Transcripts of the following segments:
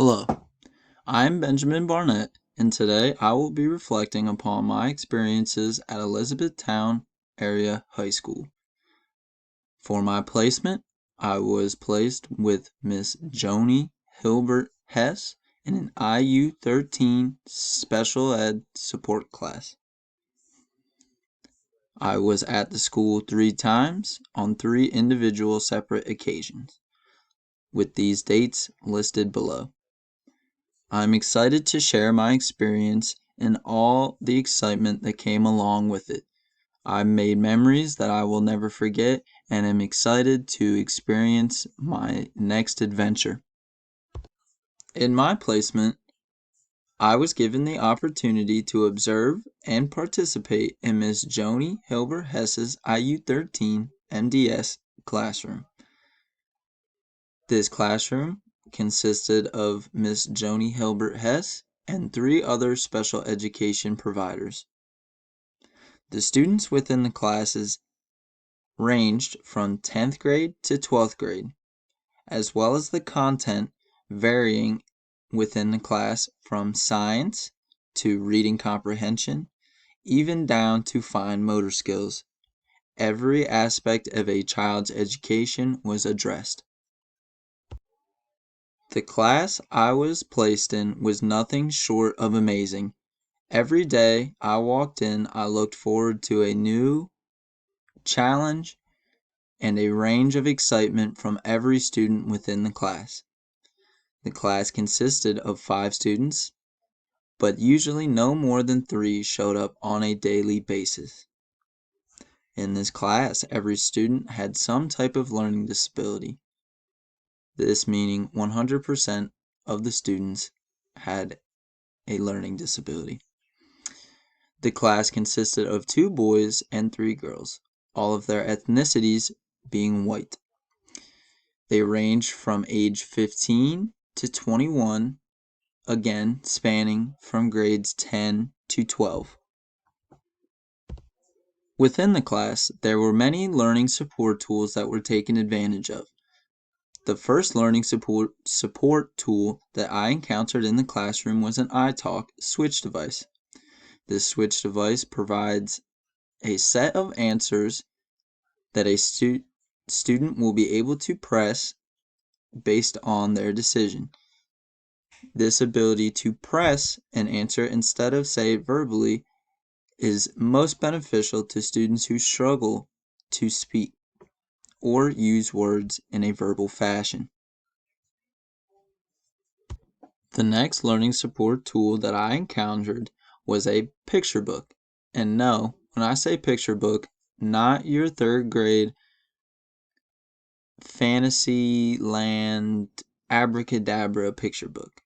Hello, I'm Benjamin Barnett, and today I will be reflecting upon my experiences at Elizabethtown Area High School. For my placement, I was placed with Miss Joni Hilbert Hess in an IU 13 special ed support class. I was at the school 3 times on 3 individual separate occasions, with these dates listed below. I'm excited to share my experience and all the excitement that came along with it. I've made memories that I will never forget and am excited to experience my next adventure. In my placement, I was given the opportunity to observe and participate in Miss Joni Hilbert Hess's IU 13 MDS classroom. This classroom consisted of Miss Joni Hilbert Hess and 3 other special education providers. The students within the classes ranged from 10th grade to 12th grade, as well as the content varying within the class from science to reading comprehension, even down to fine motor skills. Every aspect of a child's education was addressed. The class I was placed in was nothing short of amazing. Every day I walked in, I looked forward to a new challenge and a range of excitement from every student within the class. The class consisted of 5 students, but usually no more than 3 showed up on a daily basis. In this class, every student had some type of learning disability. This meaning 100% of the students had a learning disability. The class consisted of 2 boys and 3 girls, all of their ethnicities being white. They ranged from age 15 to 21, again spanning from grades 10 to 12. Within the class, there were many learning support tools that were taken advantage of. The first learning support tool that I encountered in the classroom was an iTalk switch device. This switch device provides a set of answers that a student will be able to press based on their decision. This ability to press an answer instead of say it verbally is most beneficial to students who struggle to speak or use words in a verbal fashion. The next learning support tool that I encountered was a picture book. And no, when I say picture book, not your 3rd grade Fantasyland abracadabra picture book.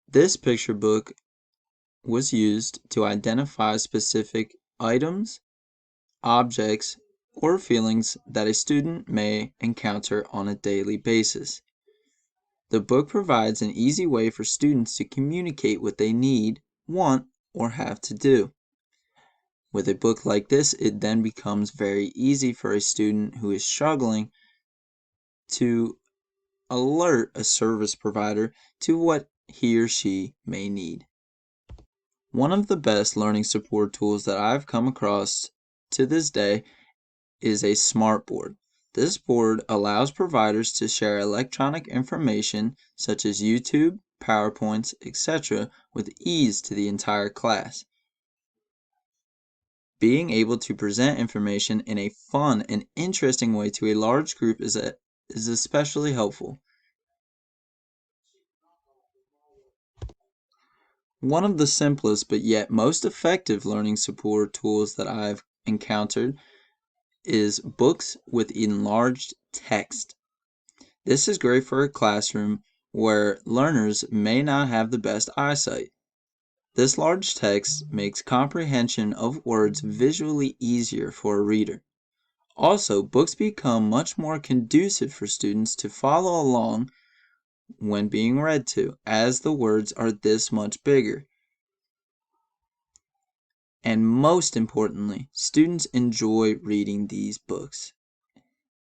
This picture book was used to identify specific items, objects, or feelings that a student may encounter on a daily basis. The book provides an easy way for students to communicate what they need, want, or have to do. With a book like this, it then becomes very easy for a student who is struggling to alert a service provider to what he or she may need. One of the best learning support tools that I've come across to this day is a smart board. This board allows providers to share electronic information such as YouTube, PowerPoints, etc. with ease to the entire class. Being able to present information in a fun and interesting way to a large group is especially helpful. One of the simplest but yet most effective learning support tools that I've encountered is books with enlarged text. This is great for a classroom where learners may not have the best eyesight. This large text makes comprehension of words visually easier for a reader. Also, books become much more conducive for students to follow along when being read to, as the words are this much bigger. And most importantly, students enjoy reading these books.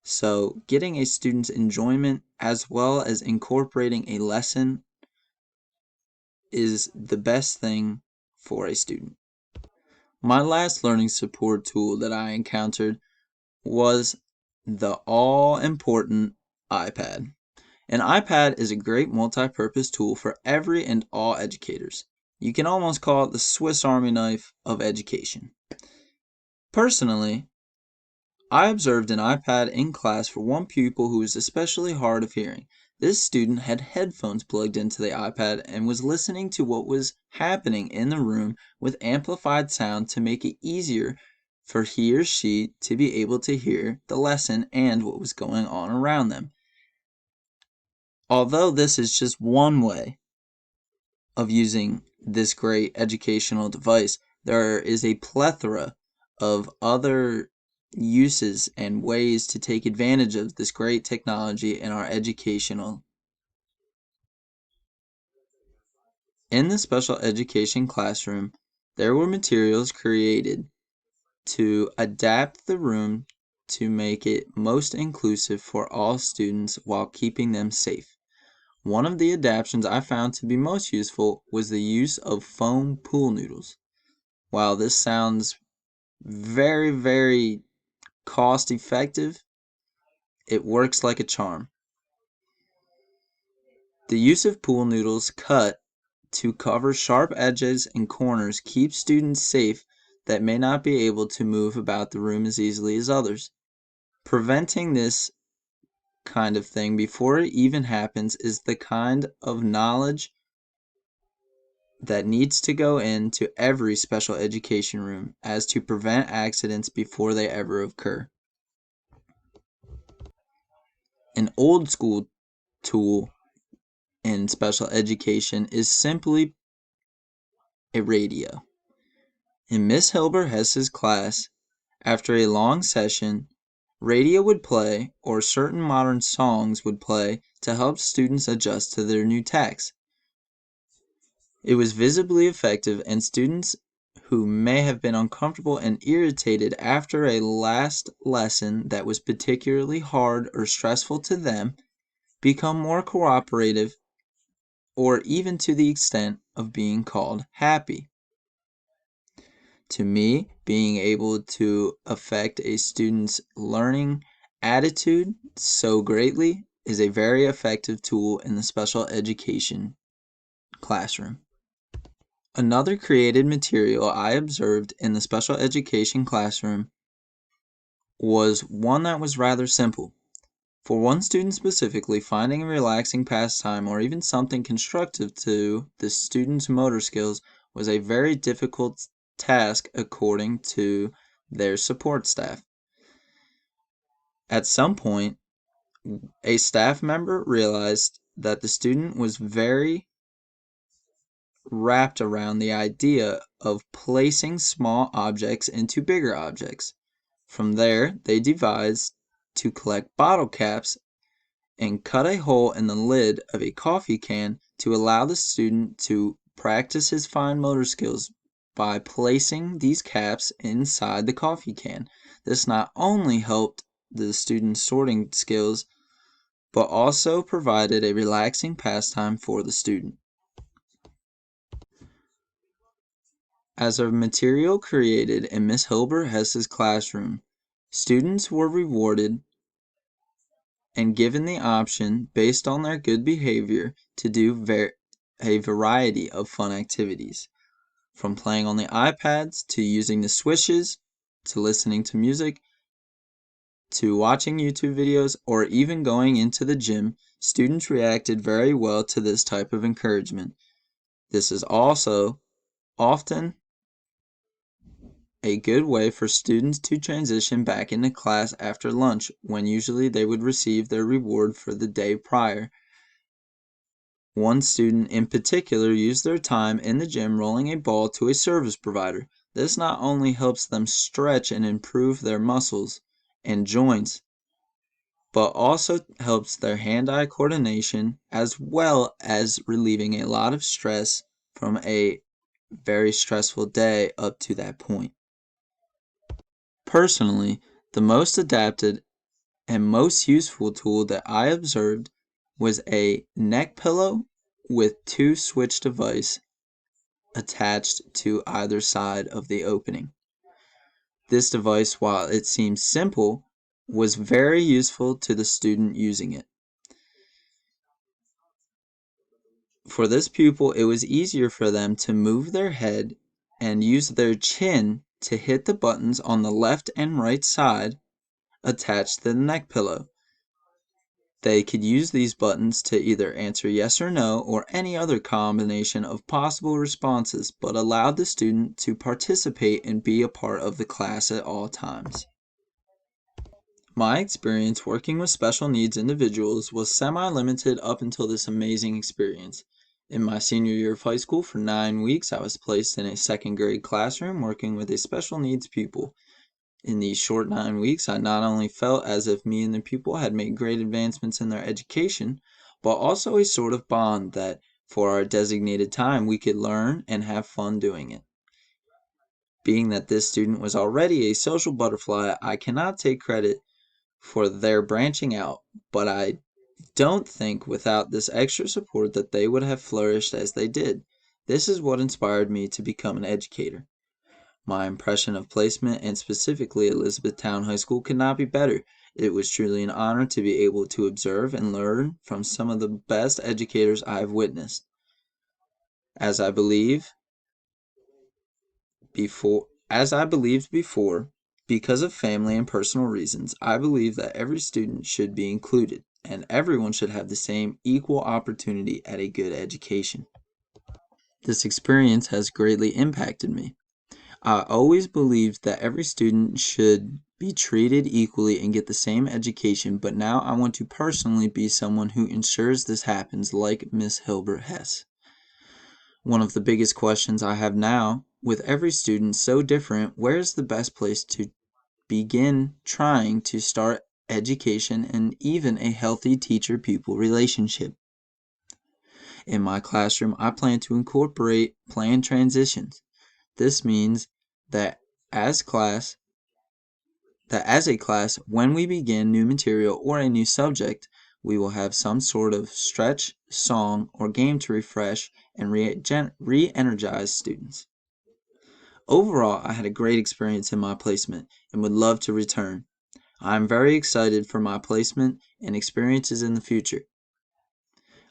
So getting a student's enjoyment as well as incorporating a lesson is the best thing for a student. My last learning support tool that I encountered was the all-important iPad. An iPad is a great multi-purpose tool for every and all educators. You can almost call it the Swiss Army knife of education. Personally, I observed an iPad in class for one pupil who was especially hard of hearing. This student had headphones plugged into the iPad and was listening to what was happening in the room with amplified sound to make it easier for he or she to be able to hear the lesson and what was going on around them. Although this is just one way of using this great educational device, there is a plethora of other uses and ways to take advantage of this great technology in our educational. In the special education classroom, there were materials created to adapt the room to make it most inclusive for all students while keeping them safe. One of the adaptations I found to be most useful was the use of foam pool noodles. While this sounds very, very cost effective, it works like a charm. The use of pool noodles cut to cover sharp edges and corners keeps students safe that may not be able to move about the room as easily as others. Preventing this kind of thing before it even happens is the kind of knowledge that needs to go into every special education room as to prevent accidents before they ever occur. An old school tool in special education is simply a radio. In Miss Hilber Hess's class, after a long session, radio would play or certain modern songs would play to help students adjust to their new tasks. It was visibly effective, and students who may have been uncomfortable and irritated after a last lesson that was particularly hard or stressful to them become more cooperative, or even to the extent of being called happy. To me, being able to affect a student's learning attitude so greatly is a very effective tool in the special education classroom. Another created material I observed in the special education classroom was one that was rather simple. For one student specifically, finding a relaxing pastime or even something constructive to the student's motor skills was a very difficult task according to their support staff. At some point, a staff member realized that the student was very wrapped around the idea of placing small objects into bigger objects. From there, they devised to collect bottle caps and cut a hole in the lid of a coffee can to allow the student to practice his fine motor skills by placing these caps inside the coffee can. This not only helped the student's sorting skills, but also provided a relaxing pastime for the student. As a material created in Miss Hilber Hess's classroom, students were rewarded and given the option, based on their good behavior, to do a variety of fun activities, from playing on the iPads to using the swishes to listening to music to watching YouTube videos or even going into the gym. Students reacted very well to this type of encouragement. This is also often a good way for students to transition back into class after lunch, when usually they would receive their reward for the day prior. One student in particular used their time in the gym rolling a ball to a service provider. This not only helps them stretch and improve their muscles and joints, but also helps their hand-eye coordination as well as relieving a lot of stress from a very stressful day up to that point. Personally, the most adapted and most useful tool that I observed was a neck pillow with two switch devices attached to either side of the opening. This device, while it seems simple, was very useful to the student using it. For this pupil, it was easier for them to move their head and use their chin to hit the buttons on the left and right side attached to the neck pillow. They could use these buttons to either answer yes or no or any other combination of possible responses, but allowed the student to participate and be a part of the class at all times. My experience working with special needs individuals was semi-limited up until this amazing experience. In my senior year of high school, for 9 weeks, I was placed in a second grade classroom working with a special needs pupil. In these short 9 weeks, I not only felt as if me and the pupil had made great advancements in their education, but also a sort of bond that, for our designated time, we could learn and have fun doing it. Being that this student was already a social butterfly, I cannot take credit for their branching out, but I don't think without this extra support that they would have flourished as they did. This is what inspired me to become an educator. My impression of placement, and specifically Elizabethtown High School, could not be better. It was truly an honor to be able to observe and learn from some of the best educators I have witnessed. As I believed before, because of family and personal reasons, I believe that every student should be included, and everyone should have the same equal opportunity at a good education. This experience has greatly impacted me. I always believed that every student should be treated equally and get the same education, but now I want to personally be someone who ensures this happens, like Miss Hilbert Hess. One of the biggest questions I have now, with every student so different, where is the best place to begin trying to start education and even a healthy teacher-pupil relationship? In my classroom, I plan to incorporate planned transitions. This means that as a class, when we begin new material or a new subject, we will have some sort of stretch, song, or game to refresh and re-energize students. Overall, I had a great experience in my placement and would love to return. I am very excited for my placement and experiences in the future.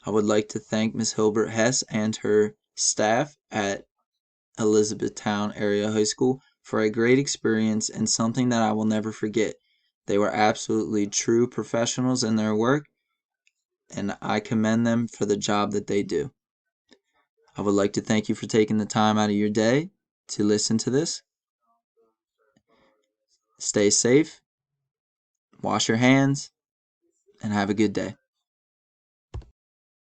I would like to thank Ms. Hilbert Hess and her staff at Elizabethtown Area High School for a great experience and something that I will never forget. They were absolutely true professionals in their work, and I commend them for the job that they do. I would like to thank you for taking the time out of your day to listen to this. Stay safe, wash your hands, and have a good day.